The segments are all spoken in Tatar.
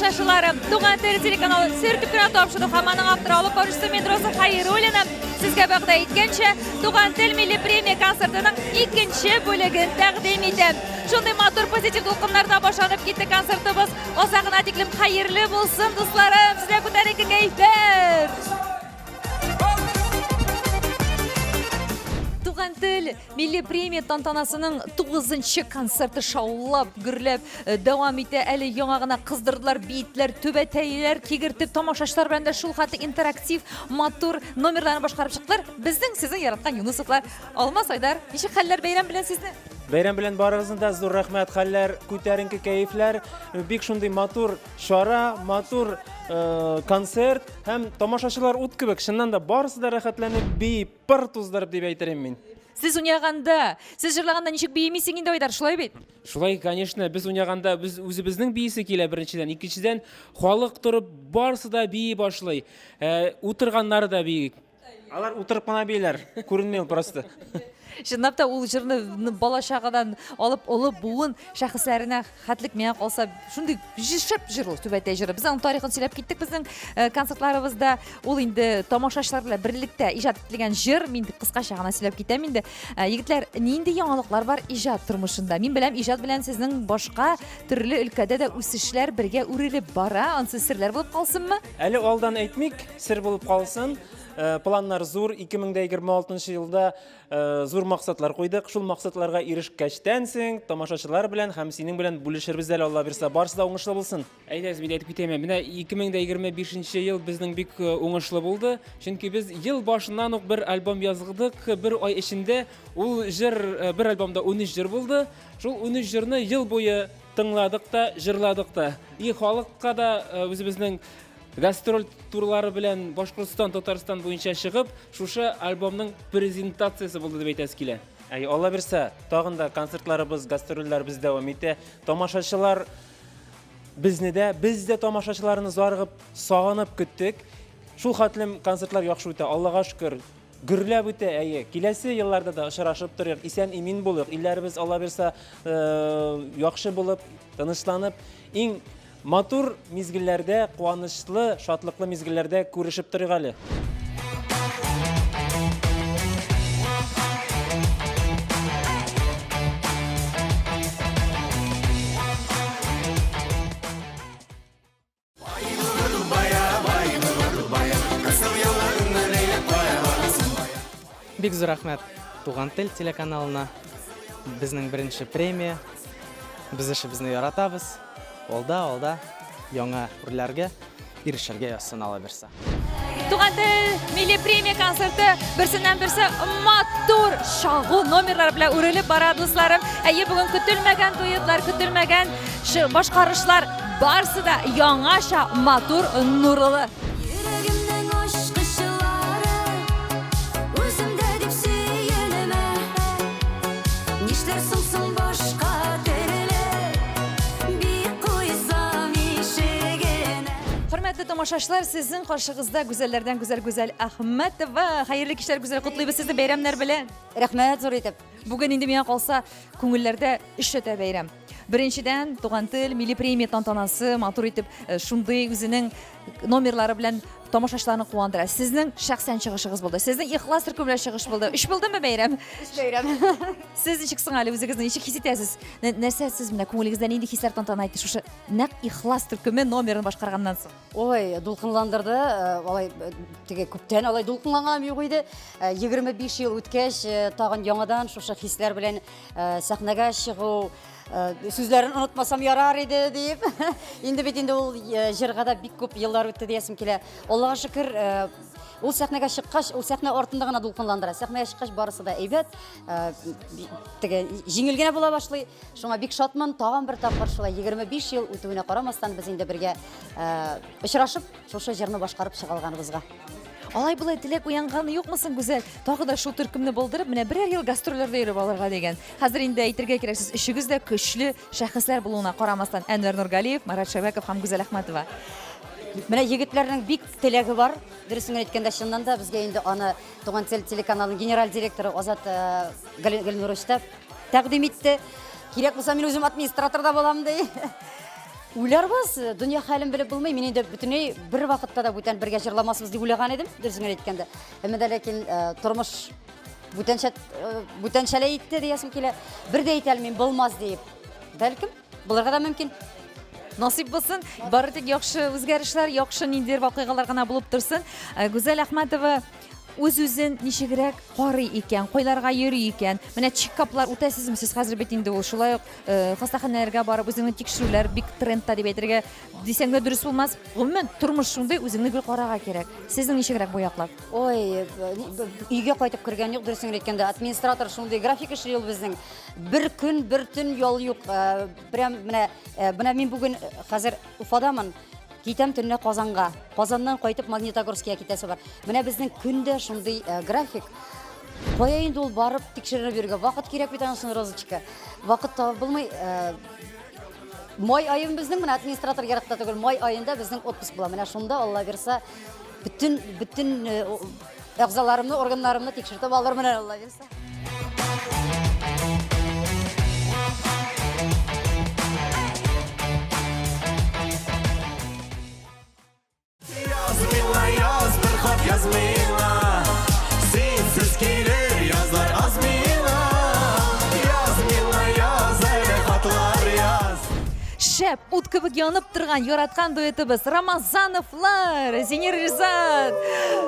тамашашылары, Туған Тел телеканалы сертификат тапшырды. Хаманың авторы көршісі Медроса Хайруллина сізге бағда еткенше Туған Тел милли премия концертінің екінші бөлігін тәқдим етем. Шундай матур позитив толқындарда башланып кетті концертіміз. Осағына теклім хайырлы болсын, достарым. Сізге көтәрікі кайфер. Туған Тел милли премия тантанасының 9-нчы концерты шаулап, гүрләп дәвам итә. Әле яңагына кыздырдылар, бейтләр, түбәтәйләр кигертеп, тамашачылар белән дә шул хәтле интерактив, матур номерларны башкарып чыктылар. Безнең сезнең яраткан Юнусовлар. Алмас Айдар, ничек хәлләр бәйрәм белән сезне? Бәйрәм белән барыгызны да зур рәхмәт, хәлләр күтәренке кәефләр, бик шундый матур шара, матур концерт һәм тамашачылар ут кебек, чыннан да барысы да рәхәтләнеп бейеп, пыр туздырып дип әйтерем мин. Сез уйнаганда, сез җырлаганда ничек биемисең инде Айдар, шулай бит? Шулай, конечно, без уйнаганда без үзебезнең биисе килә беренчедән, икенчедән халык торып барысы да бии башлый. Утырганнары да бии. Алар утырып кына бийләр, күренмәй просто. Чынлап та ул җырны бала чагадан алып олы буын шәхесләренә хәтлек миңа калса шундый җишеп җырлый түбәтә җыры. Без аның тарихын сөйләп киттек безнең концертларыбызда. Ул инде тамашачылар белән берлектә иҗат ителгән җыр. Мин кыскача гына сөйләп китәм инде. Егетләр, нинди яңалыклар бар иҗат тормышында? Мин беләм, иҗат белән сезнең башка төрле өлкәдә дә үсешләр бергә үрелеп бара. Ансы серләр булып калсынмы? Әле алдан әйтмик, сер булып калсын. Планнар зур, 2026 елда зур максатлар куйдык. Шул максатларга ирешкәчтән соң тамашачылар белән һәм синең белән бүлешербез әле, Алла бирсә, барысы да уңышлы булсын. Әйдәгез, мин әйтеп китәм. Менә 2025 ел безнең бик уңышлы булды. Чөнки без ел башыннан ук бер альбом яздык, бер ай эчендә ул җыр бер альбомда 13 җыр булды. Шул 13 җырны ел буе тыңладык та, җырладык та. И халыкка да үзебезнең гастроль турлары белән Башкортстан, Татарстан буенча чыгып, шушы альбомның презентациясе булды дип әйтәс килә. Алла бирсә, тагын да концертларыбыз, гастрольләрбез дәвам итә. Тамашачылар безне дә, без дә тамашачыларны зарыгып, сагынып көттек. Шул хәтлем концертлар яхшы үтә, Аллага шөкер. Гөрләп үтә, киләсе елларда да очрашып торыйк, исән имин булыйк. Илләребез, Алла бирсә, яхшы булып, тынычланып, иң матур мизгилләрдә, куанычлы, шатлыклы мизгилләрдә күрешеп торыйк әле. Бик зур рәхмәт Туган Тел телеканалына. Безнең беренче премия. Без эшебезне яратабыз. Алда яңа үрләргә ирешергә язсын, Алла бирсә. Туган Тел милли премия концерты берсеннән-берсе матур шагу номерлар белән үрелеп бара, дусларым. Бүген көтелмәгән дуэтлар, көтелмәгән башкарышлар, барысы да яңаша матур, нурлы. Хөрмәтле тамашачылар, сезнең каршыгызда гүзәлләрдән гүзәл Әхмәтова. Хәерле кичләр, гүзәл котлыйбыз сезне бәйрәмнәр белән. Рәхмәт зур итеп. Бүген инде миңа калса күңелләрдә ишетә бәйрәм. Беренчедән Туган Тел милли премия тантанасы матур итеп шундый үзенең номерлары белән тамашачыларны куандыра. Сезнең шәхсән чыгышыгыз булды. Сезнең ихлас төркем белән чыгыш булды. 3 булдымы бәйрәм? 3 бәйрәм. Сез ничек сыңали үзегезне, ничек хис итәсез? Нәрсә сез менә күңелегездә нинди хисләр тантана итте шушы нәкъ ихлас төркеме номерын башкарганнан соң? Ой, дулкынландырды. Алай теге күптән алай дулкынланган юк иде. 25 ел үткәч, тагын яңадан шушы хисләр белән сәхнәгә чыгу, сүзләрен онытмасам ярар иде дип. Инде бит инде ул җырга да бик күп еллар үтте диясем килә. Аллага шөкер, ул сәхнәгә чыккач, ул сәхнә артында гына дулкынландыра. Сәхнәгә чыккач барысы да әйбәт. Теге җиңел генә була башлый. Шуңа бик шатман, тагын бер тапкыр шулай 25 ел үтүенә карамастан без инде бергә очрашып, шушы җырны башкарып чыгалганыбызга. Алай булай теләк уянганы юкмысың, гүзәл? Тагы да шул төркемне булдырып, менә берәр ел гастрольләрдә йөреп алырга дигән. Хәзер инде әйтергә кирәк, сез өчегез дә көчле шәхесләр булуына карамастан, Әнвәр Нургалиев, Марат Шәбәков һәм Гүзәл Әхмәтова. Менә егетләрнең бик теләге бар. Дөресен әйткәндә, чыннан да безгә инде аны Туган Тел телеканалының генераль директоры Азат Гөлнурович тәкъдим итте. Кирәк булса, мин үзем администраторда булам ди. Уйларбыз, дөнья хәлен белеп булмый. Мин инде бөтенләй бер вакытта да бүтән бергә җырламасбыз дип уйлаган идем, дөресен әйткәндә. Әмма дә ләкин тормыш бүтәнчәләй итте диясем килә. Бер дә әйтә алмыйм, булмас дип. Бәлкем, булырга да мөмкин. Насип булсын, бары тик яхшы үзгәрешләр, яхшы ниндидер вакыйгалар гына булып торсын. Гүзәл Әхмәтова үз-үзен ничегрәк карый икән, кайларга йөри икән. Менә чекаплар үтәсезме сез хәзер бит инде ул шулай ук хастаханәләргә барып үзеңне тикшерүләр бик трендта дип әйтергә дисәң дә дөрес булмас. Гомумән тормыш шундый, үзеңне бер карарга кирәк. Сезнең ничегрәк бу яклар? Ой, өйгә кайтып кергән юк, дөресен әйткәндә. Администратор шундый график эшли ул безнең. Бер көн, бер төн ял юк. Прям менә мин бүген хәзер Уфадамын. Китәм төнне Казанга. Казаннан кайтып Магнитогорскига китәсе бар. Менә безнең көндә шундый график. Кая инде ул барып тикшереп йөргә вакыт кирәк бит анысын Розочка. Вакыт табып булмый. Май айын безнең менә администратор яракта түгел. Май айында безнең отпуск була. Менә шунда Алла бирсә бүтән әгъзаларымны, органнарымны тикшертеп алыр менә Алла бирсә. Yaz bir xat yazmayla Sensiz gelir yazlar azmayla Yazmayla yaz hele xatlar yaz Шәп, ут кебек янып торган яраткан дуэтыбыз Рамазановлар, Зинер Ризат.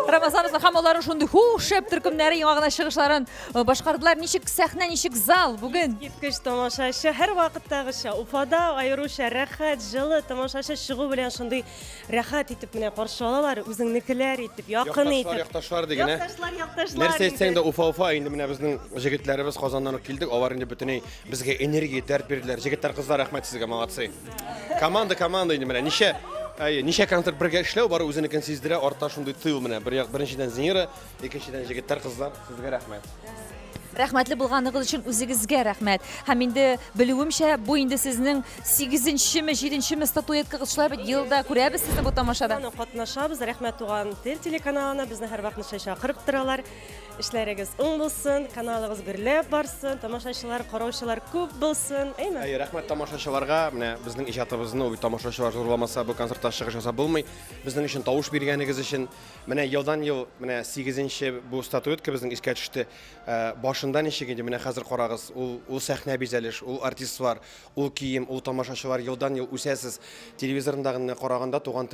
Рамазановлар һәм аларның шундый шәп төркемнәре яңа гына чыгышларын башкардылар. Ничек сәхнә, ничек зал бүген? Киткеч тамашачы һәр вакыттагыча Уфада аеруча рәхәт, җылы тамашачы чыгу белән шундый рәхәт итеп менә каршы алалар, үзеңнекеләр итеп, якын итеп. Якташлар дигән. Якташлар. Нәрсә әйтсәң дә Уфа инде менә безнең җегетләребез Казаннан ук килдек. Алар инде бөтенләй безгә энергия тәрбия бирделәр. Җегетләр, кызлар, рәхмәт сезгә, молодцы. Команда инде менә ничә концерт бергә эшләү бары үзенекен сиздерә, артта шундый тыйл менә. Беренчедән Зинера, икенчедән җегетләр, кызлар, сезгә рәхмәт. Рәхмәтле булганыгыз өчен үзегезгә рәхмәт. Һәм инде белүемчә, бу инде сезнең 8нчеме, 7нчеме статуэткагыз шулай бит елда күрәбез сезне бу тамашада. Катнашабыз. Рәхмәт туган тел телеканалына безне һәр вакыт чакырып торалар. Эшләрегез уң булсын, каналыгыз гөрләп барсын, тамашачылар, караучылар күп булсын. Әйме? Рәхмәт тамашачыларга. Менә безнең иҗатыбызны ул тамашачылар зурламаса, бу концертта чыгыш ясап булмый. Безнең өчен тавыш биргәнегез өчен менә елдан-ел менә 8нче бу статуэтка безнең искә төште. Башында ничек инде менә хәзер карагыз, ул сәхнә бизәлеш, ул артистлар, ул кием, ул тамашачылар елдан-ел үсәсез. Телевизорындагы караганда, туган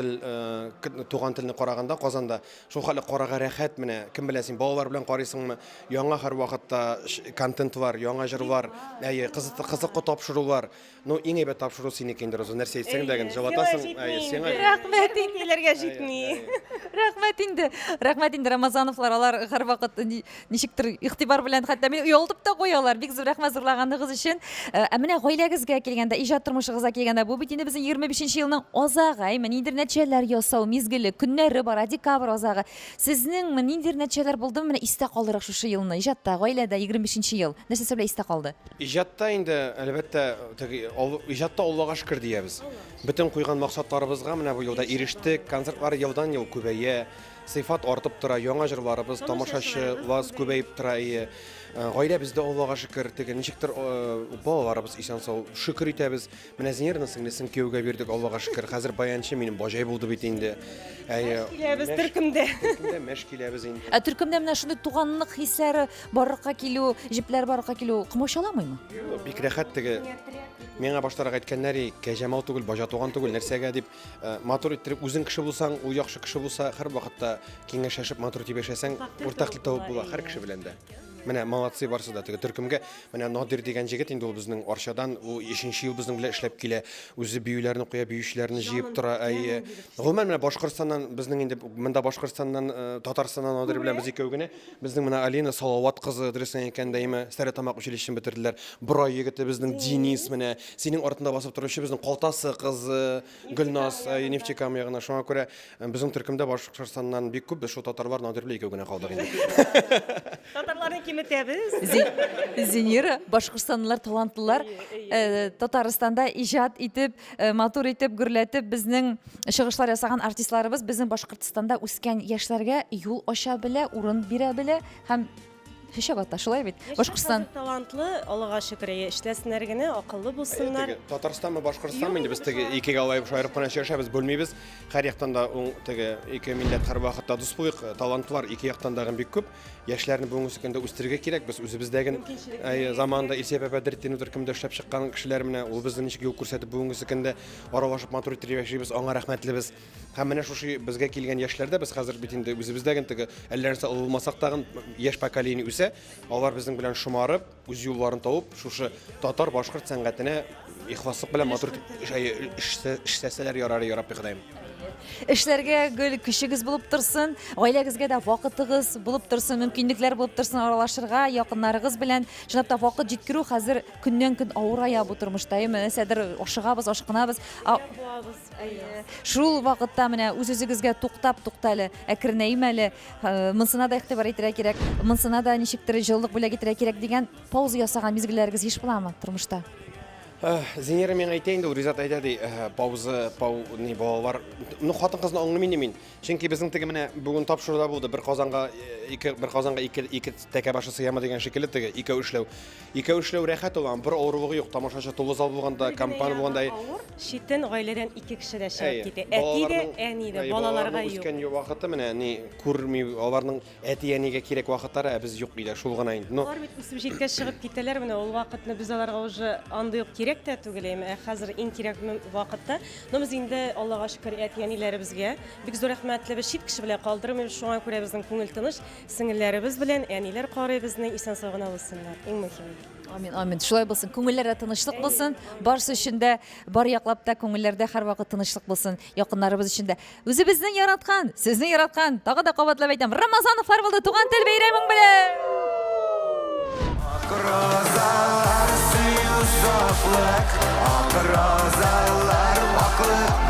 телне караганда Казанда шул хәле карага рәхәт менә. Кем белә син балалар белән карыйсыңмы? Яңа һәр вакытта контент бар, яңа җырлар, кызык тапшырулар. Ну, иң әйбәт тапшыру синеке инде, Роза. Нәрсә әйтсәң дә генә җаватасың. Сиңа Рәхмәт Иләргә җитми. Рәхмәт инде Рамазановлар, алар һәр вакыт ничектер игътибар белән хәтта мен уялтып та куялар. Бик зур рәхмәт зурлаганыгыз өчен. Менә гаиләгезгә килгәндә, иҗат тормышыгызга килгәндә, бу бит инде безнең 25нче елның азагы, ниндидер нәтиҗәләр ясау мизгеле, көннәре бар, декабрь азагы. Сезнең ниндидер нәтиҗәләр булдымы менә истә калырак шушы елны иҗатта, гаиләдә 25нче ел? Нәрсәсе белән истә калды? Иҗатта инде әлбәттә иҗатта Аллага шөкер диябез. Бөтен куйган максатларыбызга менә бу елда ирештек. Концертлар елдан-ел күбәя, сыйфат артып тора, яңа җырларыбыз, тамашачылар күбәеп тора. Гаилә бездә Аллага шөкер, ничектер балаларыбыз исән сау, шөкер итәбез. Менә Зинерның сеңлесен кияүгә бирдек, Аллага шөкер. Хәзер баянчы минем баҗай булды бит инде. Киләбез төркемдә. Мәш киләбез инде. Төркемдә менә шундый туганлык хисләре барырга килү, җепләр барырга килү кымышаламыймы? Бик рәхәт теге. Миңа баштарак әйткәннәр, кәҗәмал түгел, баҗа туган түгел, нәрсәгә дип матур иттереп үзең кеше булсаң, ул яхшы кеше булса, һәр вакытта киңәшәшеп матур итеп яшәсәң, уртаклык табып була һәр кеше белән дә. Менә молодцы барсы да теге төркемгә. Менә Надир дигән җегет инде ул безнең Арчадан, ул 5нче ел безнең белән эшләп килә. Үзе биюләрне куя, биючеләрне җыеп тора. Гомумән менә Башкортстаннан безнең инде монда Башкортстаннан, Татарстаннан Надир белән без икәү генә. Безнең менә Алина Салават кызы, дөресен әйткәндә, Стәретамак училищесын бетерделәр. Бра егете безнең Денис менә, синең артында басып торучы безнең Калтасы кызы, Гөлназ, Нефтекам ягына. Шуңа күрә безнең төркемдә Башкортстаннан бик күп, без шул татарлар Надир белән икәү генә калдык инде. Татарларны киметәбез. Зинера, Башкортстанлылар талантлылар, Татарстанда иҗат итеп, матур итеп, гөрләтеп безнең чыгышлар ясаган артистларыбыз безнең Башкортстанда үскән яшьләргә юл ача белә, урын бирә белә һәм Һичә бата, шулай бит. Башкортстан талантлы, Аллага шөкер, эшләсеннәр генә, акыллы булсыннар. Татарстанмы, Башкортстанмы инде без теге икегә алай шаярып кына яшәбез, белмибез. Һәр яктан да теге ике милләт һәр вакытта дус булыйк, талантлар ике яктан да бик күп. Яшьләрне бүгенге көндә үстерергә кирәк. Без үзебездәге заманда Илсә Бәдретдин кемдә эшләп чыккан кешеләр менә ул безне ничек юл күрсәтеп бүгенге көндә аралашып матур итеп яшибез, аңа рәхмәтлебез. Һәм менә шушы безгә килгән яшьләрдә без хәзер бит инде үзебездәге теге әллә нәрсә булмасак тагын яшь поколение үсә. Алар безнең белән шомарып, үз юлларын табып, шушы татар башкорт сәнгатенә ихласлык белән матур эшләсәләр ярап Ходаем. эшләргә гөл көчегез булып торсын, гаиләгезгә дә вакытыгыз булып торсын, мөмкинлекләр булып торсын аралашырга, якыннарыгыз белән чынлап та вакыт җиткерү хәзер көннән-көн авырая бу тормышта. Нәрсәдер ашыгабыз, ашкынабыз. Шул вакытта менә үз-үзегезгә туктале, әкренәйм әле, монсына да игътибар итәргә кирәк, монсына да ничектер җылылык бүләк итәргә кирәк дигән пауза ясаган мизгелләрегез еш буламы тормышта? Зинера мен әйтә инде, Ризат әйтә ди, ни балалар, хатын кызны аңламыйм мин. Чөнки безнең теге менә бүген тапшыруда булды, бер казанга ике тәкә башы сыямы дигән шикелле теге икәү эшләү рәхәт улан, бер авырлыгы юк. Тамашачы тулы зал булганда, компания булганда Читен гаиләдән 2 кеше дә чыгып китә. Әти дә, әни дә, балаларга юк. Үскән вакыты менә ни күрми, аларның әти әнигә кирәк вакытлары, ә без юк иде, шул гына инде. Алар бит үсеп җиткәч чыгып китәләр, менә ул вакытны без аларга уже андый ук кирәк тә түгел, хәзер иң кирәк вакытта. Но без инде Аллага шөкер әти әниләребезгә бик зур рәхмәтлебез, чит кеше белән калдырмыйбыз, шуңа күрә безнең күңел тыныч, сеңелләребез белән әниләр карый безне исән сау гына булсыннар. Иң мөһиме. Амин, амин. Шулай булсын. Күңелләрдә тынычлык булсын. Барсы өчен дә, бар яклап та күңелләрдә һәрвакыт тынычлык булсын. Якыннарыбыз өчен дә. Үзебезнең яраткан, сезне яраткан, тагы да кабатлап әйтәм. Рамазановлар булды туган тел бәйрәмең белән. Розалар сөю сафлык, ак розалар ваклык,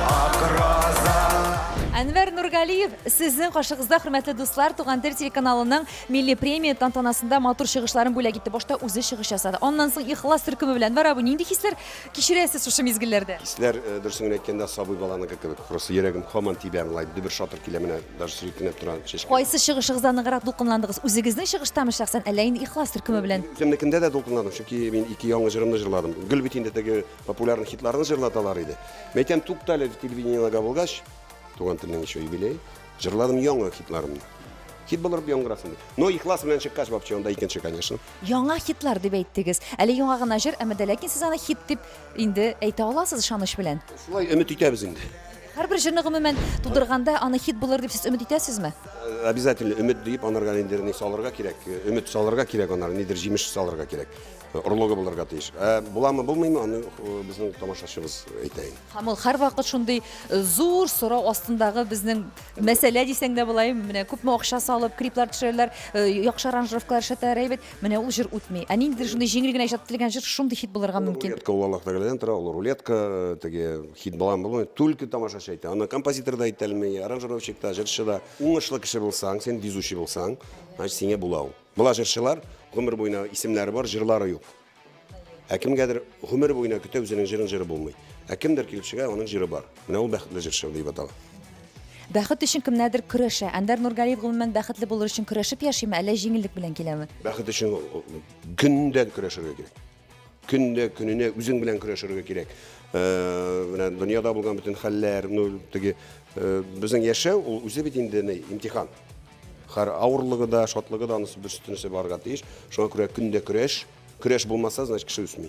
ак розалар. Әнвәр Нургалиев, сезнең кашыгызда, хөрмәтле дуслар, Туган тел телеканалының милли премия тантанасында матур чыгышларын бүләк итте. Башта үзе чыгыш ясады. Аннан соң ихлас төркеме белән бара бу нинди хисләр кичерәсез шушы мизгелләрдә? Силәр дөресен әйткәндә сабый баланы кебек, просто йөрәгем һаман тибә, лай бер шатыр килә менә, даже сөркенеп тора чәчкә. Кайсы чыгышыгызда ныграк дулкынландыгыз? Үзегезнең чыгыштамы шәхсән, әллә инде ихлас төркеме белән? Үземнекендә дә дулкынландым, чөнки мин ике яңа җырымны җырладым. Гөл бит инде теге популяр хитларны җырлаталар иде. Мәйтәм туктале телевидениегә булгач, Туган телнең еще юбилей, җырладым яңа хитларымны. Хит булыр яңгырасын. Но ихлас белән чыккач вообще анда икенче, конечно. Яңа хитлар дип әйттегез. Әле яңа гына җыр, әмма дә ләкин сез аны хит дип инде әйтә аласыз ышаныч белән. Шулай өмет итәбез инде. Һәрбер җырны гомумән тудырганда аны хит булыр дип сез өмет итәсезме? Обязательно өмет дип анарга инде ни салырга кирәк, өмет салырга кирәк, анар нидер җимеш салырга кирәк. Орлыгы булырга тиеш. Буламы, булмыймы, аны безнең тамашачыбыз әйтәйин. Һәм ул һәрвакыт шундый зур сорау астындагы безнең мәсьәлә дисәң дә булай, менә күпме акча салып, клиплар төшерәләр, яхшы аранжировкалар эшләтәләр, әйбәт, менә ул җыр үтми. Ә ниндидер шундый җиңел генә җат ителгән җыр шундый хит булырга мөмкин. Рулетка ул Аллаһ Тәгаләдән тора, ул рулетка, теге хит буламы, булмый, только тамашачы әйтә. Аны композитор да әйтәлми, аранжировщик та, җырчы да. Уңышлы кеше булсаң, сен везучий булсаң, значит сиңа була ул. Була җырчылар, гомер буена исемнәре бар, җырлары юк. Кемгәдер гомер буена көтә үзенең җыры булмый. Кемдер килеп чыга, аның җыры бар. Менә ул бәхетле җырчы дип атала. Бәхет өчен кемнәдер көрәшә. Әнвәр Нургалиев гомумән бәхетле булыр өчен көрәшеп яшиме, әллә җиңеллек белән киләме? Бәхет өчен көндә көрәшергә кирәк. Көндә көненә үзең белән көрәшергә кирәк. Менә дөньяда булган бөтен хәлләр, теге безнең яшәү ул үзе бит инде имтихан. Һәр авырлыгы да, шатлыгы да анысы бер өстенесе барга тиеш. Шуңа күрә көндә көрәш булмаса, значит кеше үсми.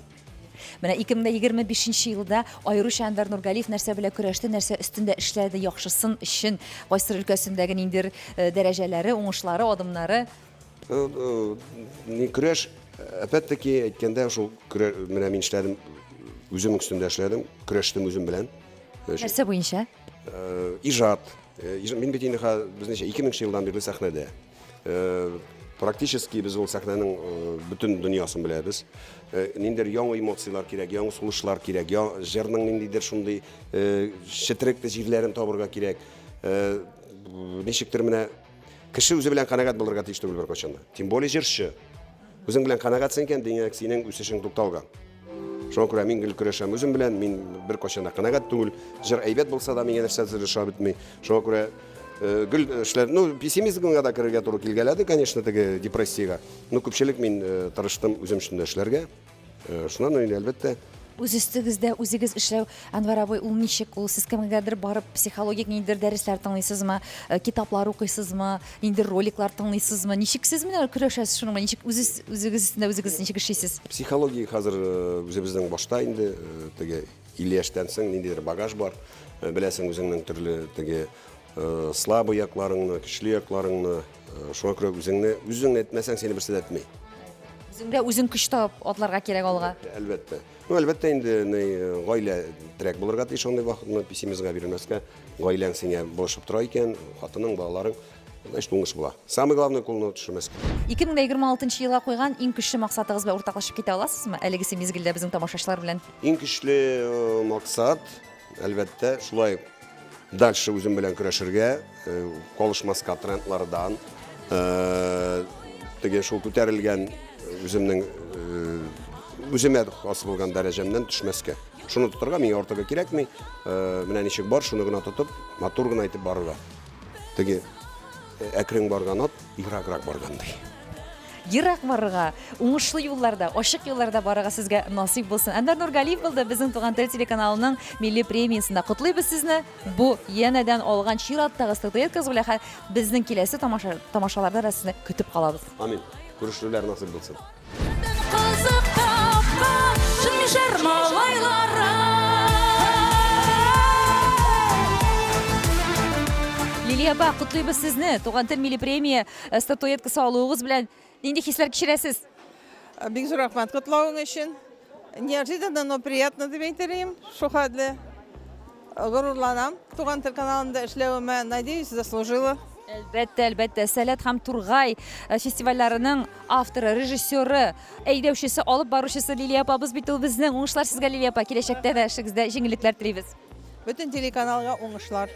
Менә 2025 елда аеруча Әнвәр Нургалиев нәрсә белән көрәште, нәрсә өстендә эшләде яхшысын өчен, кайсы өлкәсендәге ниндидер дәрәҗәләре, уңышлары, адымнары? Ни көрәш, опять-таки әйткәндә шул менә мин эшләдем, үзем өстендә эшләдем, көрәштем үзем белән. Нәрсә буенча? Иҗат. Мин бит инде безнечә 2000 елдан бирле сәхнәдә. Практически без ул сәхнәнең бөтен дөньясын беләбез. Ниндидер яңа эмоциялар кирәк, яңа сулышлар кирәк, җырның ниндидер шундый четрек җирләрен табырга кирәк. Ничектер менә кеше үзе белән канәгать булырга тиеш түгел беркайчан да. Тем более җырчы. Үзең белән канәгатьсең икән, димәк синең үсешең тукталган. Шуңа күрә мин гел көрәшәм үзем белән, мин беркайчан да канәгать түгел. Җыр әйбәт булса да миңа нәрсәдер ишарә итми. Шуңа күрә гүл эшләр, ну, пессимизмга да кирергә туры килгәләде, конечно, теге депрессиягә. Ну, күпчелек мин тырыштым үзем шунда эшләргә. Шуннан инде әлбәттә Үз өстегездә үзегез эшләү, Әнвәр абый, ул ничек? Ул сез кемгәдер барып психологик ниндидер дәресләр тыңлыйсызмы, китаплар укыйсызмы, ниндидер роликлар тыңлыйсызмы? Ничек сез менә көрәшәсез шуның белән? Ничек үзегез өстендә үзегез ничек эшлисез? психология хәзер үзебезнең башта инде теге 50 яшьтән соң ниндидер багаж бар. Беләсең үзеңнең төрле теге слабый якларыңны, көчле якларыңны, шуңа күрә үзеңне әйтмәсәң сине берсе дә әйтмәй. Үзеңдә үзең көч табып атларга кирәк алга. Әлбәттә. Ну, әлбәттә инде гаилә терәк булырга тиеш андый вакытны пессимизмга бирелмәскә. Гаиләң сиңа булышып тора икән, хатының, балаларың, значит, уңыш була. Самый главный кулны төшермәскә. 2026 елга куйган иң көчле максатыгыз белән уртаклашып китә аласызмы? Әлегесе мизгелдә безнең тамашачылар белән. Иң көчле максат, әлбәттә, шулай дальше үзем белән көрәшергә, калышмаска трендлардан, теге шул күтәрелгән үземә хас булган дәрәҗәмнән төшмәскә. Шуны тотарга миңа артыгы кирәкми. Менә ничек бар, шуны гына тотып, матур гына әйтеп барырга. Теге әкрен барган ат, ираграк баргандай. Ерак барырга, уңышлы юлларда, ачык юлларда барырга сезгә насыйп булсын. Әнвәр Нургалиев булды безнең Туган тел телеканалының милли премиясында. Котлыйбыз сезне. Бу янәдән алган чираттагы статуэткагыз белән безнең киләсе тамашаларда да сезне көтеп калабыз. Амин. Күрешүләр насыйп булсын. Лилия апа, котлыйбыз сезне. Туган тел милли премия статуэткасы алуыгыз белән нинди хисләр кичерәсез? Бик зур рәхмәт котлауың өчен. Неожиданно, но приятно дип әйтәм. Шуһадлы. Горурланам. Туган тел каналында эшләвемә, надеюсь, заслужила. Әлбәттә, Сәләт һәм Тургай фестивальләренең авторы, режиссеры, әйдәүчесе, алып баручысы Лилия апабыз бит ул безнең. Уңышлар сезгә, Лилия апа. Киләчәктә дә эшегездә җиңеллекләр телибез. Бөтен телеканалга уңышлар.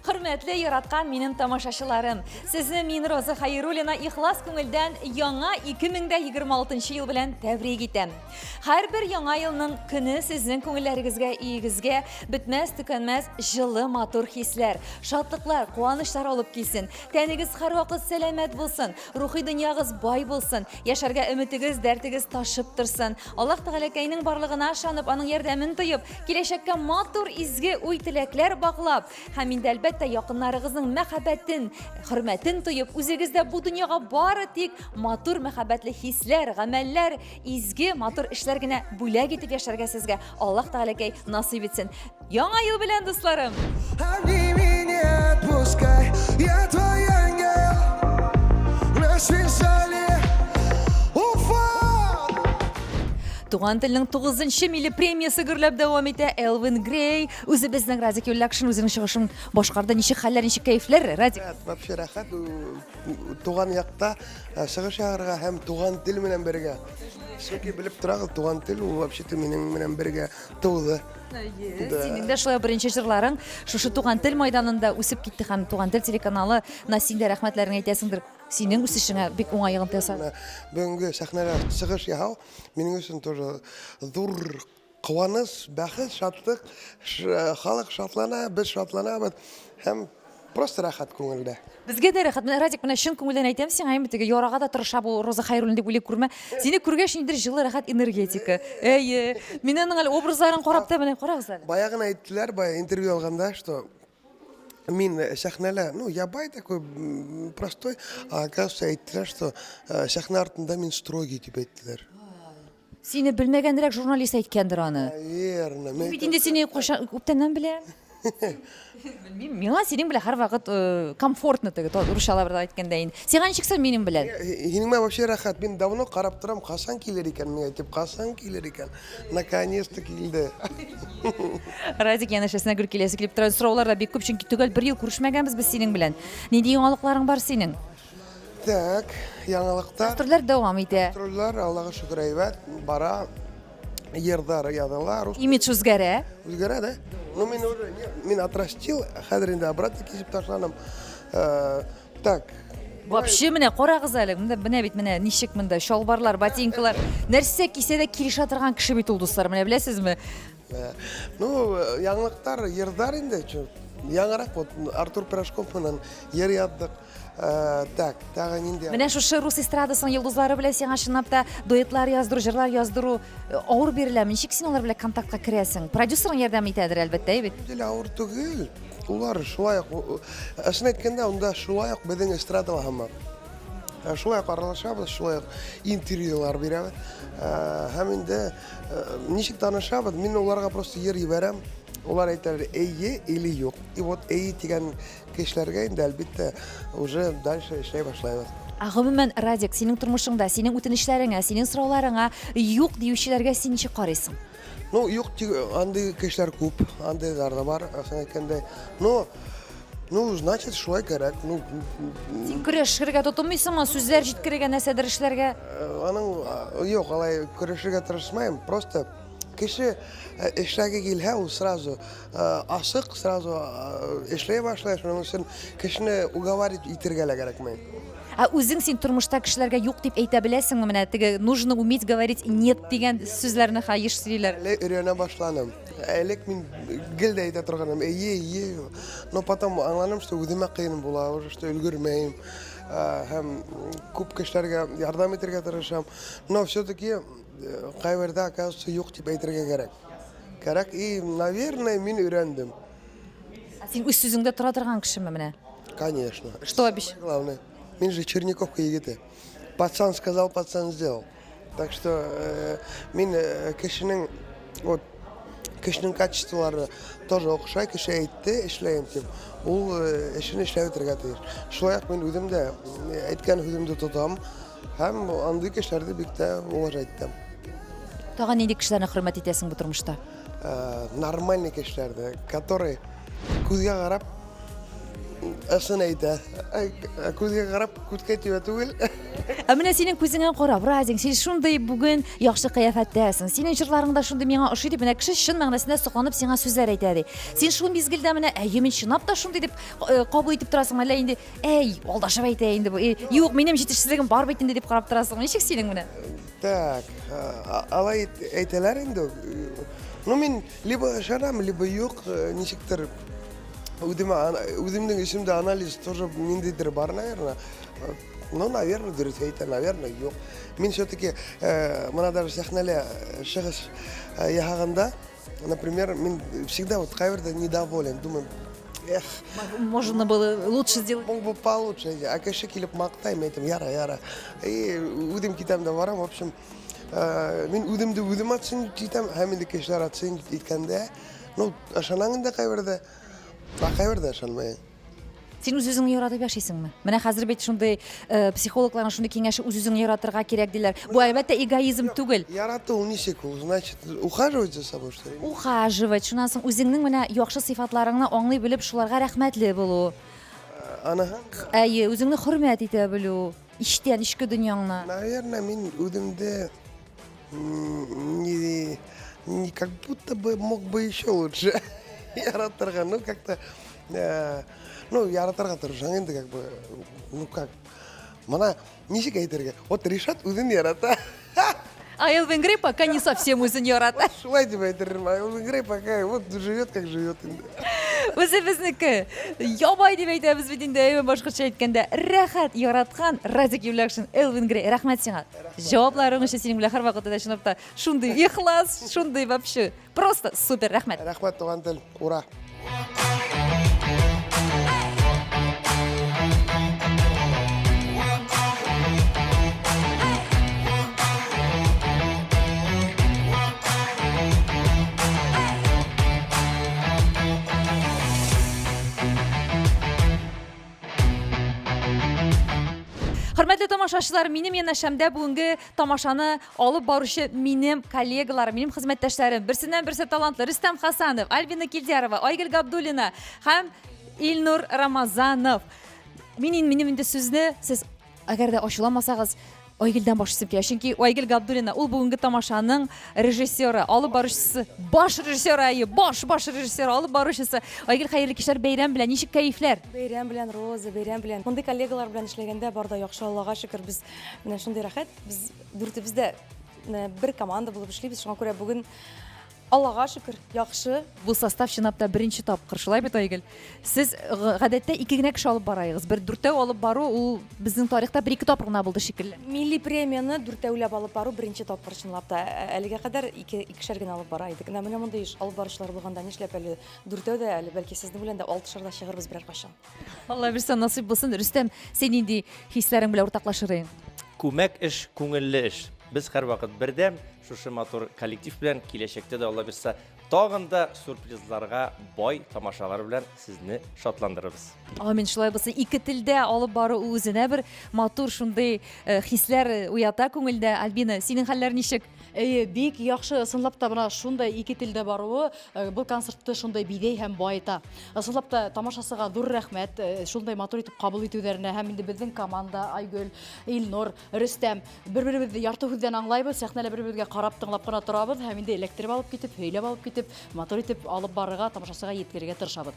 Хөрмәтле яраткан минем тамашачыларым, сезне мин Роза Хәйруллина ихлас күңелдән яңа 2026 ел белән тәбрик итәм. Һәрбер яңа елның көне сезнең күңелләрегезгә, игезгә бетмәс-төкәнмәс җылы матур хисләр, шатлыклар, куанычлар алып килсен. Тәнегез һәрвакыт сәламәт булсын, рухи дөньягыз бай булсын, яшәргә өметегез, дәртегез ташып торсын. Аллаһ Тәгаләкәйнең барлыгына ышанып, аның ярдәмен тоеп, киләчәккә матур изге уй-теләкләр баглап, һәм инде әлбәттә якыннарыгызның мәхәббәтен, хөрмәтен тоеп, үзегездә бу дөньяга бары тик матур мәхәббәтле хисләр, гамәлләр, изге матур эшләр генә бүләк итеп яшәргә сезгә Аллаһ Тәгаләкәй насыйп итсен. Яңа ел белән, дусларым! Туган телнең 9нчы милли премиясе гөрләп дәвам итә. Элвин Грей үзе безнең Радик Юллакшин үзенең чыгышын башкарды. Ничек хәлләр, ничек кайфләр, Радик? Вообще рәхәт. Туган якта чыгыш ягырга һәм туган тел белән бергә. Чөнки белеп торагыз, туган тел ул вообще-то минем белән бергә туды. Синең дә шулай беренче җырларың шушы Туган тел майданында үсеп китте һәм Туган тел телеканалы Насиндә рәхмәтләрен әйтәсеңдер. Синең үсешеңә бик уңай йогынты ясады. Бүгенге сәхнәдә чыгыш яһау минем өчен тоже зур куаныч, бәхет, шатлык, халык шатлана, без шатланабыз һәм просто рәхәт күңелдә. Безгә дә рәхәт. Менә Радик, менә чын күңелдән әйтәм сиңа, инде теге ярага да тырыша бу Роза Хәйруллина дип уйлый күрмә. Сине күргәч инде җылы рәхәт энергетика. Әйе, мин аның әле образларын карап та менә карагыз әле. Баягына әйттеләр, бая интервью алганда, что мин сәхнәлә, ну, я бай такой простой, а оказывается әйттеләр, что сәхнә артында мин строгий дип әйттеләр. Сине белмәгәнрәк журналист әйткәндер аны. Наверное. Бит инде сине күптәннән беләм. Белмим, миңа синең белән һәрвакыт комфортно теге, русчаларда әйткәндә инде. Сиңа ничек минем белән? Синең вообще рәхәт. Мин давно карап торам, касан килер икән миңа дип, касан килер икән. Наконец-то килде. Радик янәшәсенә гөр киләсе килеп тора. Сораулар да бик күп, чөнки түгел бер ел күрешмәгәнбез без синең белән. Нинди яңалыкларың бар синең? Так, яңалыктар. Гастрольләр дәвам итә. Гастрольләр, Аллаһка шөкер, әйбәт бара. Йырдар ядылар. Имидж үзгәрә. Үзгәрә, да? Ну, мин отрастил, хәзер инде обратно кисеп ташланым. Так, Вообще менә карагыз әле, менә бит менә ничек монда шалбарлар, ботинкалар, нәрсә кисә дә килешә торган кеше бит ул дуслар, менә беләсезме? Ну, яңлыктар йырдар инде. Яңарак вот Артур Пирожков менен йыр яддык. Так, тагы нинди? Менә шушы рус эстрадасының йолдызлары белән сиңа чынлап та дуэтлар яздыру, җырлар яздыру авыр биреләме? Ничек син алар белән контактка керәсең? Продюсерың ярдәм итәдер әлбәттә, бит. Диле авыр түгел. Улар шулай ук, әсен әйткәндә, унда шулай ук безнең эстрадала һәм шулай ук аралашабыз, шулай ук интервьюлар бирәбез. Һәм инде ничек танышабыз, мин уларга просто йыр җибәрәм. Улар әйтәләр, әйе или юк. И вот әйе дигән кешеләргә инде әлбәттә уже дальше эшләй башлайбыз. Гомумән, Радик, синең тормышыңда, синең үтенечләреңә, синең сорауларыңа юк диючеләргә син ничек карыйсың? Ну, юк, андый кешеләр күп, андыйлар да бар, әсен әйткәндә. Ну, значит, шулай кирәк. Ну, Син көрәшергә тотынмыйсыңмы? Сүзләр җиткерергә, нәрсәдер эшләргә? аның юк, алай көрәшергә тырышмайм. Просто кеше эшләргә килһә, ул сразу асык, сразу эшләй башлый. Шуның өчен кешене уговаривать итәргә кирәкмәй. Үзең син тормышта кешеләргә юк дип әйтә беләсеңме? Менә теге нужно уметь говорить нет дигән сүзләрне еш сөйлиләр. Әле өйрәнә башланым. Элек мин гел дә әйтә торганым, әйе. Но потом аңланым, что үземә кыен була, уже что өлгермәйм. Һәм күп кешеләргә ярдәм итәргә тырышам. Но все-таки кайбердә, оказывается, юк дип әйтергә кирәк. И, наверное, мин өйрәндем. Син үз сүзеңдә тора торган кешеме менә? Конечно. Что обещал? Главное, мин же Черниковка егете. Пацан сказал, пацан сделал. Так что мин кешенең вот кешенең качестволары тоже охшай, кеше әйтте, эшләйм дип. Ул эшен эшләп итәргә тиеш. Шулай ук мин үзем дә әйткән сүземне тотам һәм андый кешеләрне бик тә уважать итәм. Тагын нинди кешеләрне хөрмәт итәсең бу тормышта? Нормальный кешеләрне, которые күзгә карап әсен әйтә. Күзгә карап күткә тибә түгел. Менә синең күзеңә карап, Радик, син шундый бүген яхшы кыяфәттәсең. Синең җырларыңда шундый миңа ошый дип, менә кеше чын мәгънәсендә сокланып сиңа сүзләр әйтә ди. Син шул мизгелдә менә әйе мин чынлап та шундый дип кабул итеп торасың, әллә инде әй, алдашып әйтә инде бу. Юк, минем җитешсезлегем бар бит инде дип карап торасың. Ничек синең менә? Так, алай әйтәләр инде. Ну мин либо ышанам, либо юк, ничектер үземнең эчемдә анализ тоже ниндидер бар, наверное. Ну, наверное, дөрес әйтә, наверное, юк. Мин все-таки мына даже сәхнәлә чыгыш яһаганда, например, мин всегда вот кайбердә недоволен, думаю, Можно было лучше сделать. мог бы получше. А кеше килеп мактай, мен әйтәм, яра. И үзем китәм дә барам, в общем, мин үземде үзем атсын китәм, һәм инде кешеләр атсын иткәндә, ну, ышанаң инде кайбердә, кайбердә ышанмай. Син үз-үзеңне яратып яшисеңме? Менә хәзер бит шундый психологларның шундый киңәше үз-үзеңне яратырга кирәк диләр. Бу әлбәттә эгоизм түгел. Ярату ул ничек ул? Значит, ухаживать за собой, что ли? Ухаживать, шуннан соң үзеңнең менә яхшы сыйфатларыңны аңлый белеп, шуларга рәхмәтле булу. Анаһы? Әйе, үзеңне хөрмәт итә белү. Иштән, ишке дөньяңны. Наверное, мин үземдә не как будто бы мог бы еще лучше яратырга, ну как-то ну яратырга тырышаң инде как бы, ну как, мана ничек әйтергә? Вот Ришат үзен ярата. А Элвин Грей пока не совсем үзен ярата. Шулай дип әйтермен. Элвин Грей пока вот живет как живет инде. Үзебезнеке ябай дип әйтәбез бит инде, башкача әйткәндә, рәхәт яраткан Радик Юлякшин, Элвин Грей. Рәхмәт сиңа. Җавапларың өчен синең белән һәрвакыт да чынлап та шундый ихлас, шундый вообще просто супер, рәхмәт. Рәхмәт, туган тел. Ура. Хөрмәтле тамашачылар, минем янәшәмдә бүгенге тамашаны алып баручы минем коллегалар, минем хезмәттәшләрем, берсеннән-берсе талантлы Рөстәм Хасанов, Альбина Килдярова, Айгөл Габдуллина һәм Илнур Рамазанов. Минем инде сүзне сез әгәр дә ачыламасагыз, Айгелдән башлыйсым килә. Чөнки Айгел Габдуллина ул бүгенге тамашаның режиссеры, алып баручысы, баш режиссеры, баш режиссеры, алып баручысы. Айгел, хәерле кичләр, бәйрәм белән ничек кәефләр? Бәйрәм белән, Роза, бәйрәм белән. Мондый коллегалар белән эшләгәндә барда яхшы, Аллага шөкер, без менә шундый рәхәт. Без дүртебез дә бер команда булып эшлибез. Шуңа күрә бүген Аллага шөкер, яхшы. Бу состав чынлап та беренче тапкыр, шулай бит, Айгел? Сез гадәттә 2 генә кеше алып барыгыз. Бер дүртәү алып бару ул безнең тарихта 1-2 тапкыр гына булды шикелле. Милли премияны дүртәүләп алып бару беренче тапкыр чынлап та. Әлегә кадәр икешәр генә алып бара идек. Менә мондый эш алып баручылар булганда нишләп әле дүртәү дә, әле бәлки сезнең белән дә 6-шар да чыгарбыз берәр кашан. Алла бирсә насыйп булсын. Рөстәм, син инде хисләрең белән уртаклашыр идең. Күмәк эш, күңелле эш. Без һәрвакыт бердәм, шушы матур коллектив белән киләчәктә дә Алла бирсә, тагын да сюрпризларга, бай тамашалар белән сезне шатландырырбыз. Амин, шулай булсын. 2 телдә алып бару үзенә бер матур шундый хисләр уята күңелдә. Альбина, синең хәлләр ничек? Бик яхшы, ысынлап та бына шундай 2 телдә баруы бу концертты шундай бидей һәм байыта. Ысынлап та тамашасыга зур рәхмәт, шундай матур итеп кабул итүләренә һәм инде безнең команда Айгөл, Илнур, Рөстәм бер-беребезне ярты һүздән аңлайбыз, сәхнәлә бер-беребезгә карап тыңлап кына торабыз һәм инде электрип алып китеп, höйләп алып китеп, матур итеп алып барырга, тамашасыга yetkерергә тырышабыз.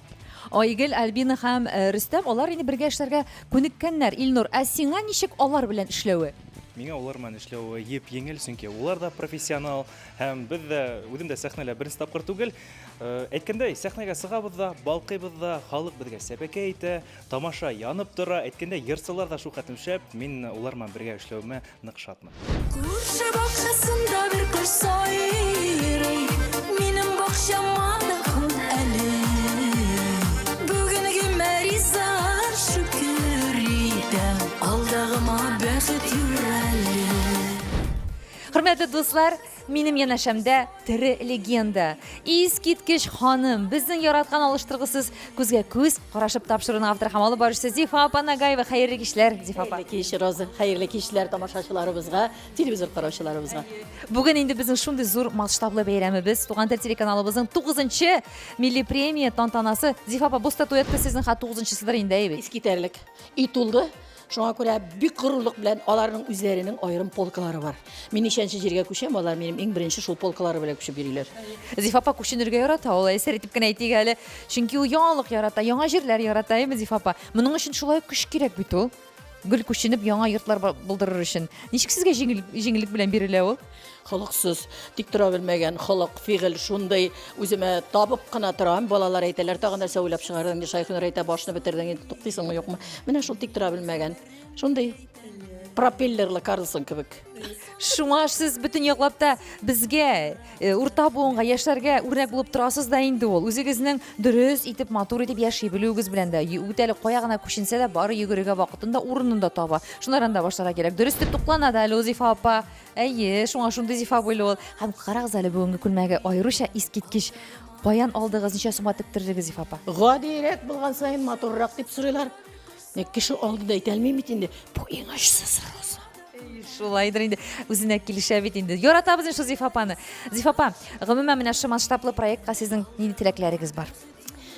Айгөл, Альбина һәм Рөстәм, алар инде бергә эшләргә күнеккәннәр. Илнур, ә сиңа ничек алар белән эшләүе? Миңа улар белән эшләүе еп-еңел, чөнки улар да профессионал һәм без дә үзем дә сәхнәлә беренче тапкыр түгел. Әйткәндәй, сәхнәгә сыгабыз да, балкыйбыз да, халык безгә сәбәкә итә, тамаша янып тора. Әйткәндәй, йырсылар да шу хәтлем шәп, мин улар белән бергә эшләүемә нык шатмын. Күрше бакчасында бер кош сайрый, минем бакчама да кун әле. Бүгенге мәриза шүкер итәм, алдагыма бәхет юрәле. Хөрмәтле дуслар, минем янәшәмдә тере легенда. Искиткеч ханым, безнең яраткан алыштыргысыз күзгә күз карашып тапшыруның авторы һәм алып баручысы Зифа апа Нагаева. Хәерле кичләр, Зифа апа. Хәерле кич, Роза. Хәерле кичләр тамашачыларыбызга, телевизор караучыларыбызга. Бүген инде безнең шундый зур масштаблы бәйрәмебез, Туган тел телеканалыбызның 9-нчы милли премия тантанасы. Зифа апа, бу статуэтка сезнең 9-нчысыдыр инде әйбит. Искитәрлек. Итулды. Шуңа күрә бик горурлык белән аларның үзләренең аерым полкалары бар. Мин ничәнче җиргә күчәм, алар минем иң беренче шул полкалары белән күчеп йөриләр. Зифа апа күченергә ярата, ул әсәр итеп кенә әйтик әле. Чөнки ул яңалык ярата, яңа җирләр ярата, әйме Зифа апа? Моның өчен шулай көч кирәк бит ул. Гөл күченеп яңа йортлар булдырыр өчен. Ничек сезгә җиңеллек белән бирелә ул? Холыксыз, тик тора белмәгән, холык, фигыль шундай үземә табып кына торам. Балалар әйтәләр, тагын нәрсә уйлап чыгардың, Шайхинур әйтә, башны бетердең, инде туктыйсыңмы, юкмы? Менә шул тик тора белмәгән. Шундай пропеллерлы Карлсон кебек. Шуңа сез бөтен яклап та безгә, урта буынга, яшьләргә үрнәк булып торасыз да инде ул. Үзегезнең дөрес итеп, матур итеп яши белүегез белән дә, үтәле кая гына күченсә дә бары йөгерергә вакытында урынында таба. Шуннан да башларга кирәк. Дөрес итеп туклана да әле Зифа апа. Әйе, шуңа шундый Зифа буйлы ул. Һәм карагыз әле бүгенге күлмәгә аеруча искиткеч. Каян алдыгыз, ничә сумга тектердегез Зифа апа? Гадирәк булган сайын матуррак дип сорыйлар. Кеше алдыда әйтә алмыйм бит инде. Бу иң ачысы Роза. Шулайдыр инде, үзенә килешә бит инде. Яратабыз инде Зифа апаны. Зифа апа, гомумән менә шу масштаблы проектка сезнең нинди теләкләрегез бар?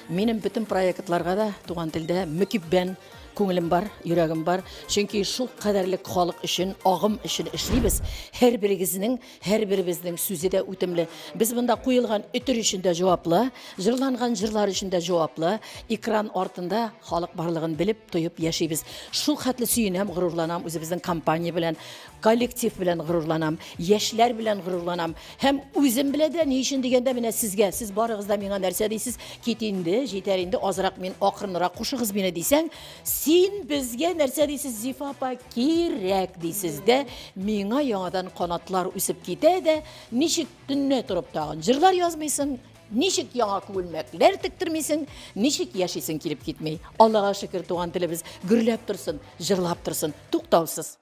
Минем бөтен проектларга да туган телдә мөкиббән күңелем бар, йөрәгем бар. Чөнки шул кадәрлек халык өчен, агым өчен эшлибез. Һәрберебезнең сүзе дә үтемле. Без монда куелган өтер өчен дә җаваплы, җырланган җырлар өчен дә җаваплы. Экран артында халык барлыгын белеп, тоеп яшибез. Шул хәтле сөенәм, горурланам үзебезнең компания белән, коллектив белән горурланам, яшьләр белән горурланам. Һәм үзем белә дә ни өчен дигәндә менә сезгә, сез барыгыз да миңа нәрсә дисез? Кит инде, җитәр инде, азрак мин акрынрак кушыгыз мине дисәң, син безгә нәрсә дисез? Зифа апа, кирәк дисез дә, миңа яңадан канатлар үсеп китә дә, ничек төнне торып тагын җырлар язмыйсың? Ничек яңа күлмәкләр тектермисең, ничек яшисең килеп китмәй. Аллага шөкер, туган телебез гөрләп торсын, җырлап торсын, туктаусыз.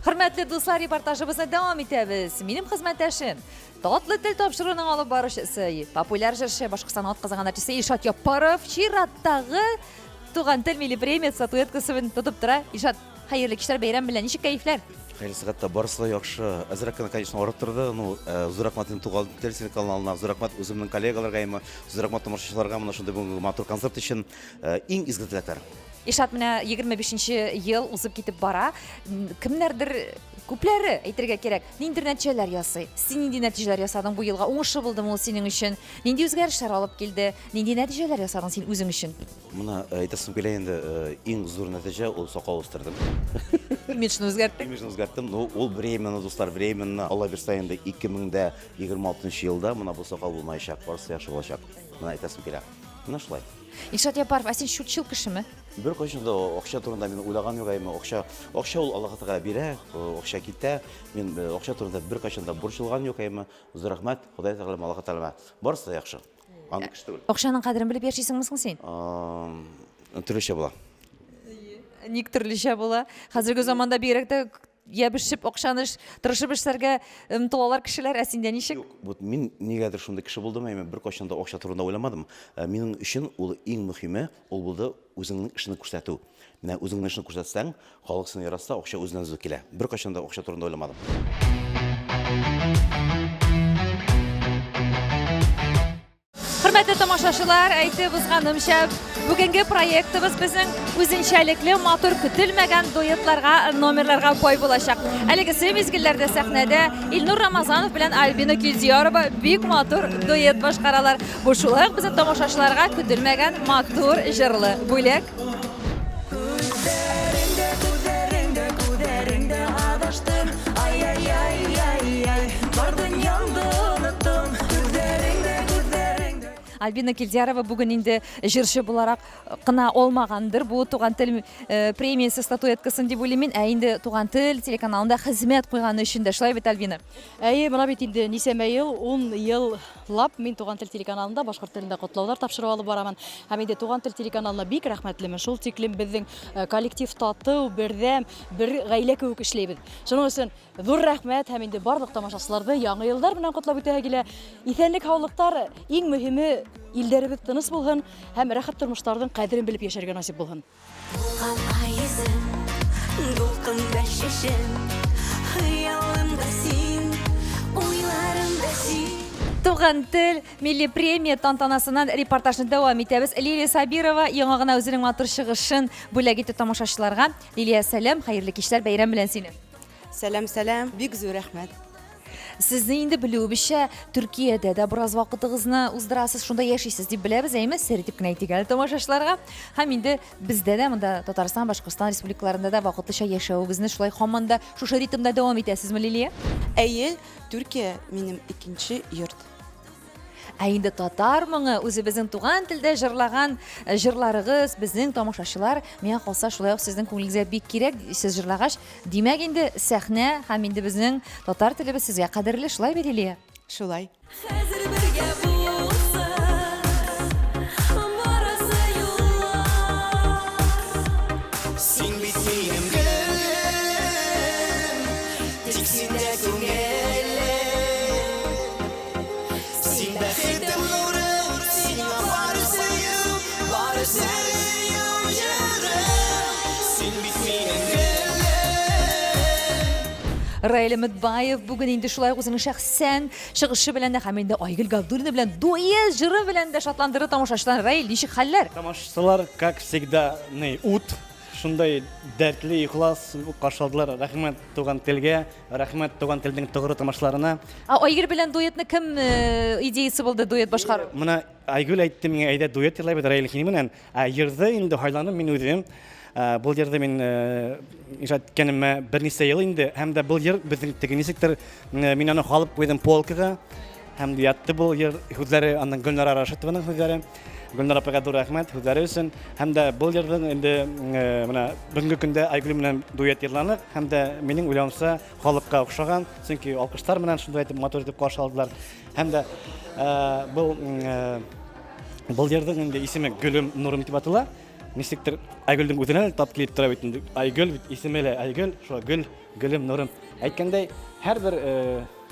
Хөрмәтле дуслар, репортажыбызны дәвам итәбез. Минем хезмәттәшем, татлы тел тапшыруның алып баручысы, популяр җырчы, Башкортстан атказанган артисты Илшат Япаров чираттагы Туган тел милли премия статуэткасы белән тотып тора. Илшат, хәерле кичләр, бәйрәм белән ничек кәефләр? Хайры сәгатта барысы да яхшы. Әзрәк кенә, конечно, арып торды. Ну, зур рәхмәт Туган тел телеканалына, зур рәхмәт үземнең коллегаларга, зур рәхмәт тамашачыларга моны шундый бүгенге матур концерт өчен иң изге теләкләр. Ишат менә 25-нче ел узып китеп бара. Кемнәрдер күпләре әйтергә кирәк. Ниндидер нәтиҗәләр ясый. Син нинди нәтиҗәләр ясадың бу елга? Уңышлы булдымы ул синең өчен? Нинди үзгәрешләр алып килде? Нинди нәтиҗәләр ясадың син үзең өчен? Моны әйтәсем килә инде, иң зур нәтиҗә ул сакал үстердем. Имиджны үзгәрттең. Имиджны үзгәрттем. Ну, ул временно, достар, временно. Алла бирсә инде 2026 елда моны бу сакал булмаячак, барысы яхшы булачак. Моны әйтәсем килә. Менә шулай. Ишат Япаров, ә син шутчыл кешеме? Бер кайчан да акча турында мин уйлаган юк әйме. Акча ул Аллаһ Тәгалә бирә, акча китә. Мин акча турында бер кайчан да борчылган юк әйме. Зур рәхмәт Ходай Тәгалә Аллаһ Тәгалә. Барысы да яхшы. Аны кеше түгел. Акчаның кадерен белеп яшисеңме соң син? Төрлечә була. Ник төрлечә була? Хәзерге заманда бигрәк тә ябышып акчаны тырышып эшләргә омтылалар кешеләр, ә синдә ничек? Вот мин нигәдер шундый кеше булдым, әйме, бер кайчан да акча турында уйламадым. Минем өчен ул иң мөһиме, ул булды үзеңнең эшне күрсәтү. Менә үзеңнең эшне күрсәтсәң, халык сине яратса, акча үзеннән үзе килә. Бер кайчан да акча турында уйламадым. Хөрмәтле тамашачылар, әйтеп узганымча, бүгенге проектыбыз безнең үзенчәлекле, матур, көтелмәгән дуэтларга, номерларга бай булачак. Әлегесе мизгелләрдә сәхнәдә Илнур Рамазанов белән Альбина Килдиярова бик матур дуэт башкаралар. Бу шулай ук безнең тамашачыларга көтелмәгән матур җырлы бүләк. Альбина Килдиярова бүген инде җырчы буларак кына алмагандыр. Бу Туган тел премиясе статуэткасын дип уйлыйм мин. Ә инде Туган тел телеканалында хезмәт куйганы өчен дә шулай бит, Альбина. Әйе, моны бит инде нисәмә ел, 10 еллап мин Туган тел телеканалында башкорт телендә котлаулар тапшырып алып барамын. Һәм инде Туган тел телеканалына бик рәхмәтлемен. Шул тиклем безнең коллектив тату, бердәм, бер гаилә кебек эшләйбез. Шуның өчен зур рәхмәт һәм инде барлык тамашачыларны яңа еллар белән котлап үтәгә килә. Исәнлек, һаулыктар, иң мөһиме илдәребез тыныч булһын һәм рәхәт тормыштарның кадерен белеп яшәргә насип булһын. Туган тел милли премия тантанасыннан репортажны дәвам итәбез. Лилия Сабирова яңа гына үзенең матур чыгышын бүләк итте тамашачыларга. Лилия, сәлам, хәерле кичләр, бәйрәм белән сине. Сәлам, бик зур рәхмәт. Сезне инде белүебезчә, Төркиядә дә бераз вакытыгызны уздырасыз, шунда яшисез дип беләбез, әйме? Сер итеп кенә әйтик әле тамашачыларга. Һәм инде бездә дә монда Татарстан, Башкортстан республикаларында да вакытлыча яшәүегезне шулай һаман да шушы ритмда дәвам итәсезме, Лилия? Әйе, Төркия минем икенче йорт. Ә инде татар моңы үзебезнең туган телдә җырлаган җырларыгыз, безнең тамашачылар, миңа калса шулай ук сезнең күңелегезгә бик кирәк, сез җырлагач, димәк инде сәхнә һәм инде безнең татар телебез сезгә кадерле, шулай бит, Лилия? Шулай. Раил Мөтбаев бүген инде шулай үзенең шәхсән чыгышы белән дә һәм инде Айгөл Габдуллина белән дуэт җыры белән дә шатландырды тамашачылар. Раил, ничек хәлләр? Тамашачылар, как всегда, ут, шундай дәртле, ихлас каршыладылар. Рәхмәт Туган телгә, рәхмәт Туган телнең тугры тамашаларына. Айгөл белән дуэтны кем идеясы булды дуэт башкару? Моны Айгөл әйтте миңа, әйдә дуэт ялайбыз Раил менән. Йырды инде хайланып мин үзем. Бұл жерде мен ижад еткеніме бірнеше ел инде, һәм дә бұл жер біздің тегенесектер мен аны халып қойдым полкаға, һәм де ятты бұл жер хүзләре андан Гөлнар Рашитованың хүзләре. Гөлнар апаға dur рәхмәт хүзләре өчен, һәм дә бұл жерден инде менә бүгенге көндә Айгөл менән дуэт йырланык, һәм дә минем уйлавымча халыкка охшаган, чөнки алкыштар менән шундый итеп мотор итеп каршы алдылар. Һәм дә бұл жерден инде исеме Гөлем Нурым дип атала. Нисектер Айгөлдең үзенә тап килеп тора бит инде. Айгөл бит исеме Айгөл, шуңа Гөл, Гөлем Нурым. Әйткәндәй, һәрбер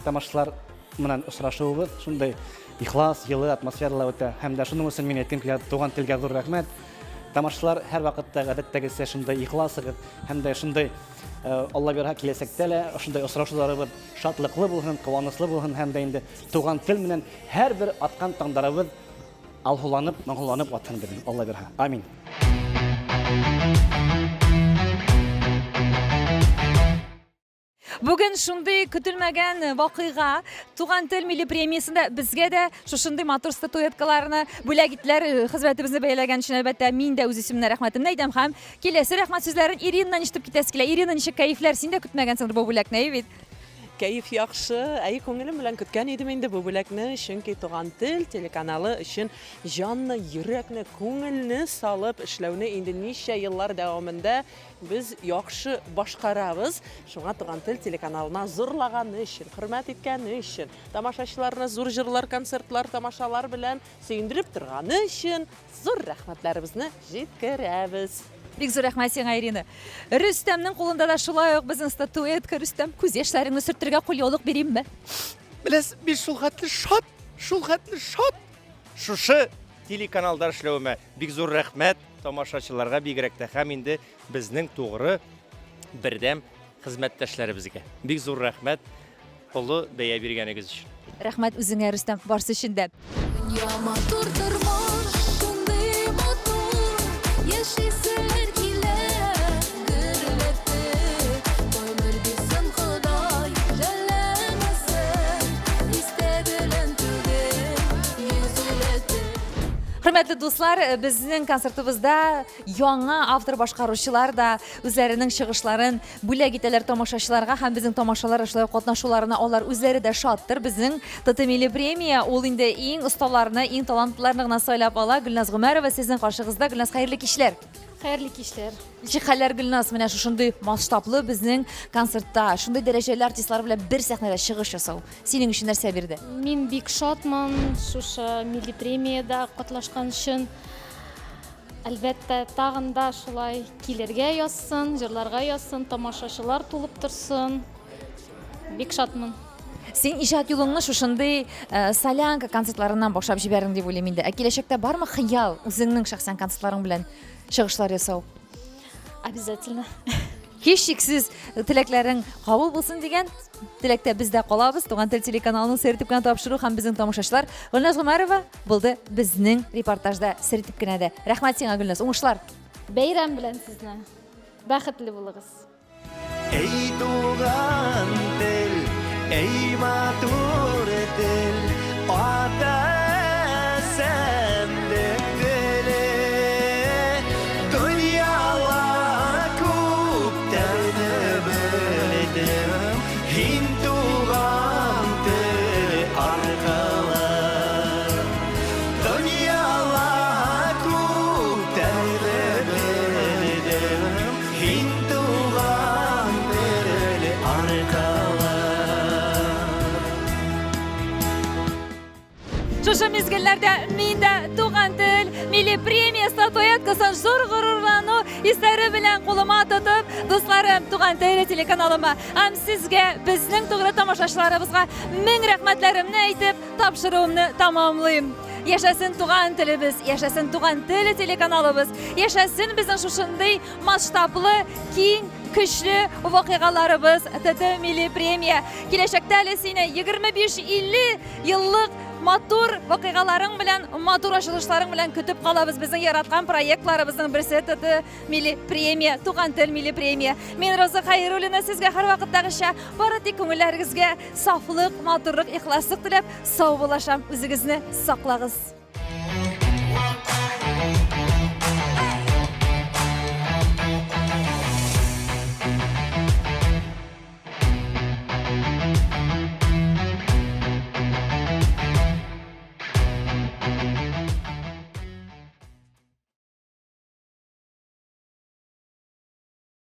тамашачылар менән очрашуыбыз шундай ихлас, йылы атмосфералы үтә. Һәм дә шуның өчен мин әйткән килә Туган телгә зур рәхмәт. Тамашачылар һәр вакытта гадәттәгесә шундай ихласыгыз, һәм дә шундай Алла бирһә киләсәктә лә ошондай очрашуларыбыз шатлыклы булһын, куанычлы булһын һәм дә инде туган тел менән һәрбер аткан таңдарыбыз алһуланып, моңланып атсын бирһен. Алла бирһә. Амин. Бүген шундый көтелмәгән вакыйга Туган тел милли премиясендә безгә дә шушындый матур статуэткаларны бүләк иттеләр. Хезмәтебезне бәяләгән өчен әлбәттә мин дә үз исемемне рәхмәтемне әйтәм һәм киләсе рәхмәт сүзләрен Ирина ништеп китәсе килә. Ирина, ничек кәефләр? Син дә көтмәгәнсеңдер бу бүләкне, бит? Кәеф яхшы, күңелем белән көткән идем инде бу бүләкне, чөнки Туган тел телеканалы өчен җанны, йөрәкне, күңелне салып эшләүне инде ничә еллар дәвамында без яхшы башкарабыз. Шуңа Туган тел телеканалына зурлаганы өчен, хөрмәт иткәне өчен, тамашачыларны зур җырлар, концертлар, тамашалар белән сөендереп торганы өчен зур рәхмәтләребезне җиткерәбез. Бик зур рәхмәт сиңа, Ирина. Рөстәмнең кулында да шулай ук безнең статуэтка. Рөстәм, күз яшьләреңне сөртергә кулъяулык биримме? Беләс, без шул хәтле шат. Шушы телеканалда эшләвемә бик зур рәхмәт тамашачыларга, бигрәк тә һәм инде безнең тугры бердәм хезмәттәшләребезгә. Бик зур рәхмәт олы бәя биргәнегез өчен. Рәхмәт үзеңә, Рөстәм, барсы өчен дә. Дөнья матур тормыш, шундый матур, яшисәләр килә гөрләтеп. Гомер бирсен Ходай, жәлләмәсен, истә белән түгел, йөзеләтеп. Хөрмәтле дуслар, безнең концертыбызда яңа автор башкаручылар да үзләренең чыгышларын бүләк итәләр тамашачыларга һәм безнең тамашалар эшләү катнашуларына алар үзләре дә шаттыр. Безнең ТТ милли премия ул инде иң осталарны, иң талантлыларны гына сайлап ала. Гөлназ Гомәрова сезнең каршыгызда. Гөлназ, хәерле кичләр. Хәерле кичләр. Ничек хәлләр, Гөлназ? Менә шушындый масштаблы безнең концертта, шундый дәрәҗәле артистлар белән бер сәхнәдә чыгыш ясау синең өчен нәрсә бирде? Мин бик шатман шушы милли премияда катнашкан өчен. Әлбәттә, тагын да шулай килергә язсын, җырларга язсын, тамашачылар тулып торсын. Бик шатман. Син иҗат юлыңны шушындый солянка концертларыннан башлап җибәрдең дип уйлыйм инде. Ә киләчәктә бармы хыял үзеңнең шәхсән концертларың белән чыгышлар ясау? Обязательно. Һич шиксез теләкләрең кабул булсын дигән теләктә без дә калабыз. Туган тел телеканалының сертификатын тапшыру һәм безнең тамашачылар. Гөлназ Гомәрова булды безнең репортажда сертификатында. Рәхмәт сиңа, Гөлназ. Уңышлар. Бәйрәм белән сезне. Бәхетле булыгыз. Эй туган тел, эй матур тел, ата сәндек теле, дөньяла күптәрне белдем, һин туган тел аркылы. Дөньяла күптәрне белдем, һин туган тел аркылы. Шушы мизгелләрдә мин дә Туган тел милли премия статуэткасын зур горурлану исләре белән кулыма тотып, дусларым, Туган тел телеканалыма һәм сезгә, безнең тугры тамашачыларыбызга мең рәхмәтләремне әйтеп, тапшыруымны тамамлыйм. Яшәсен туган телебез, яшәсен Туган тел телеканалыбыз, яшәсен безнең шушындый масштаблы, киң, көчле вакыйгаларыбыз. ТТ милли премия киләчәктә әле сине 25-50 еллык матур вакыйгаларың белән, матур ачылышларың белән көтеп калабыз. Безнең яраткан проектларыбызның берсе ТТ милли премия, Туган тел милли премия. Мин Роза Хәйруллина сезгә һәрвакыттагыча бары тик күңелләрегезгә сафлык, матурлык, ихласлык теләп, сау булашам. Үзегезне саклагыз.